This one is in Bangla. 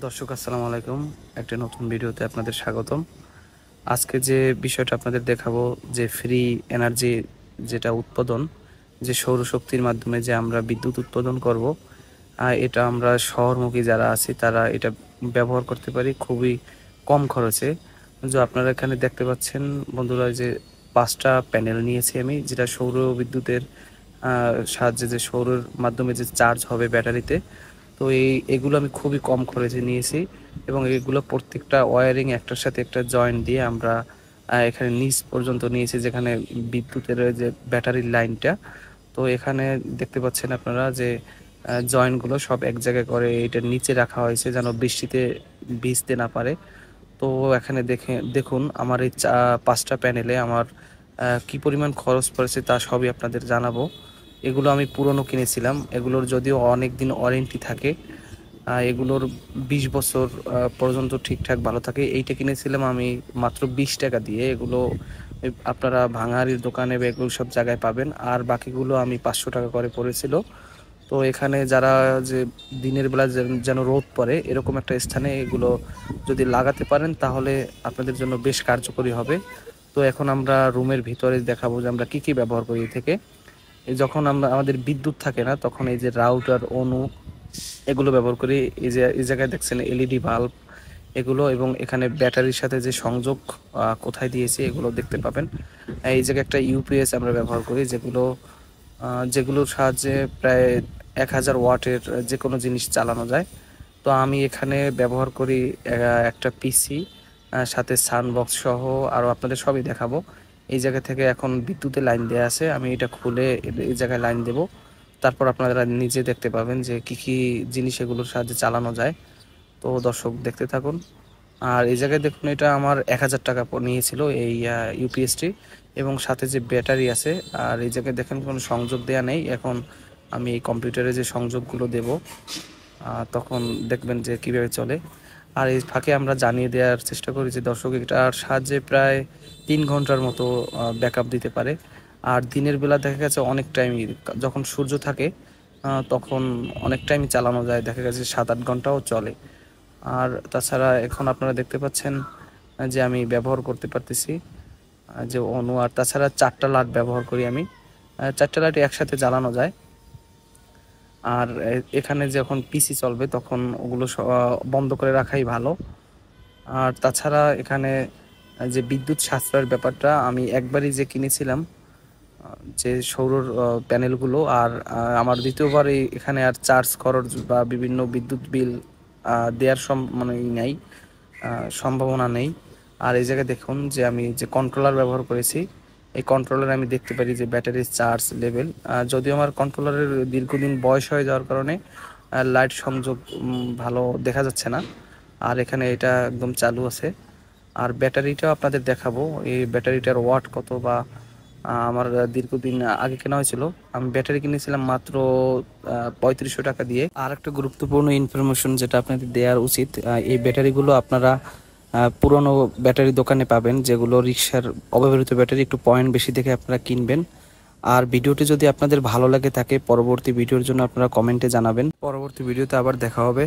দর্শক আসসালামু আলাইকুম। একটা নতুন ভিডিওতে আপনাদের স্বাগতম। আজকে যে বিষয়টা আপনাদের দেখাবো যে ফ্রি এনার্জি যেটা উৎপাদন, যে সৌরশক্তির মাধ্যমে যে আমরা বিদ্যুৎ উৎপাদন করব, এটা আমরা শহরমুখী যারা আছি তারা এটা ব্যবহার করতে পারি খুবই কম খরচে। যে আপনারা এখানে দেখতে পাচ্ছেন বন্ধুরা, যে 5টা প্যানেল নিয়েছি আমি, যেটা সৌর বিদ্যুতের সাহায্যে যে সৌরের মাধ্যমে যে চার্জ হবে ব্যাটারিতে। তো এগুলো আমি খুবই কম খরচে নিয়েছি এবং এগুলো প্রত্যেকটা ওয়্যারিং একটার সাথে একটা জয়েন্ট দিয়ে আমরা এখানে নিচ পর্যন্ত নিয়েছি, যেখানে বিদ্যুতের যে ব্যাটারির লাইনটা। তো এখানে দেখতে পাচ্ছেন আপনারা যে জয়েন্টগুলো সব এক জায়গায় করে এটার নিচে রাখা হয়েছে যেন বৃষ্টিতে ভিজতে না পারে। তো এখানে দেখুন আমার এই 5টা প্যানেলে আমার কি পরিমাণ খরচ পড়েছে তা সবই আপনাদের জানাবো। এগুলো আমি পুরনো কিনেছিলাম, এগুলোর যদিও অনেক দিন ওয়ারেন্টি থাকে, এগুলোর 20 বছর পর্যন্ত ঠিকঠাক ভালো থাকে। এইটা কিনেছিলাম আমি মাত্র 20 টাকা দিয়ে। এগুলো আপনারা ভাঙারির দোকানে বা এগুলো সব জায়গায় পাবেন, আর বাকিগুলো আমি 500 টাকা করে পড়েছিল। তো এখানে যারা যে দিনের বেলা যেন রোদ পড়ে এরকম একটা স্থানে এগুলো যদি লাগাতে পারেন তাহলে আপনাদের জন্য বেশ কার্যকরী হবে। তো এখন আমরা রুমের ভিতরে দেখাবো যে আমরা কি কি ব্যবহার করি এ থেকে। যখন আমরা আমাদের বিদ্যুৎ থাকে না তখন এই যে রাউটার, অনু, এগুলো ব্যবহার করি। এই জায়গায় দেখছেন এলইডি বাল্ব এগুলো, এবং এখানে ব্যাটারির সাথে যে সংযোগ কোথায় দিয়েছি এগুলো দেখতে পাবেন। এই জায়গায় একটা ইউপিএস আমরা ব্যবহার করি, যেগুলোর সাহায্যে প্রায় 1000 ওয়াটের যে কোনো জিনিস চালানো যায়। তো আমি এখানে ব্যবহার করি একটা পিসি, সাথে সাউন্ডবক্স সহ আরও আপনাদের সবই দেখাবো। এই জায়গা থেকে এখন বিদ্যুতের লাইন দেওয়া আছে, আমি এটা খুলে এই জায়গায় লাইন দেব। তারপর আপনারা নিজে দেখতে পাবেন যে কি কি জিনিস এগুলোর সাহায্যে চালানো যায়। তো দর্শক দেখতে থাকুন। আর এই জায়গায় দেখুন, এটা আমার 1000 টাকা নিয়েছিল এই ইউপিএসটি, এবং সাথে যে ব্যাটারি আছে। আর এই জায়গায় দেখেন কোনো সংযোগ দেওয়া নেই। এখন আমি এই কম্পিউটারে যে সংযোগগুলো দেব তখন দেখবেন যে কিভাবে চলে। আর এই ফাঁকে আমরা জানিয়ে দেওয়ার চেষ্টা করি যে দর্শক এটার সাহায্যে প্রায় 3 ঘন্টার মতো ব্যাকআপ দিতে পারে। আর দিনের বেলা দেখা গেছে অনেক টাইমই, যখন সূর্য থাকে তখন অনেক টাইমই চালানো যায়, দেখা গেছে 7-8 ঘন্টাও চলে। আর তাছাড়া এখন আপনারা দেখতে পাচ্ছেন যে আমি ব্যবহার করতে পারতেছি যে অনু। আর তাছাড়া 4টা লাইট ব্যবহার করি আমি, 4টা লাইট একসাথে জ্বালানো যায়। আর এখানে যখন পিসি চলবে তখন ওগুলো বন্ধ করে রাখাই ভালো। আর তাছাড়া এখানে যে বিদ্যুৎ সাশ্রয়ের ব্যাপারটা, আমি একবারই যে কিনেছিলাম যে সৌর প্যানেলগুলো, আর আমার দ্বিতীয়বার এখানে আর চার্জ খরচ বা বিভিন্ন বিদ্যুৎ বিল দেওয়ার মানে নাই, সম্ভাবনা নেই। আর এই জায়গায় দেখুন যে আমি যে কন্ট্রোলার ব্যবহার করেছি, এই কন্ট্রোলারে আমি দেখতে পারি যে ব্যাটারির চার্জ লেভেল। যদিও আমার কন্ট্রোলারের দীর্ঘদিন বয়স হয়ে যাওয়ার কারণে লাইট সংযোগ ভালো দেখা যাচ্ছে না। আর এখানে এটা একদম চালু আছে। আর ব্যাটারিটাও আপনাদের দেখাবো, এই ব্যাটারিটার ওয়াট কত, বা আমার দীর্ঘদিন আগে কেনা হয়েছিল। আমি ব্যাটারি কিনেছিলাম মাত্র 3500 টাকা দিয়ে। আর একটা গুরুত্বপূর্ণ ইনফরমেশন যেটা আপনাদের দেওয়ার উচিত, এই ব্যাটারিগুলো আপনারা পুরনো ব্যাটারি দোকানে পাবেন, যেগুলো রিক্সার অব্যবহৃত ব্যাটারি, একটু পয়েন্ট বেশি দেখে আপনারা কিনবেন। আর ভিডিওটি যদি আপনাদের ভালো লাগে থাকে, পরবর্তী ভিডিওর জন্য আপনারা কমেন্টে জানাবেন। পরবর্তী ভিডিওতে আবার দেখা হবে।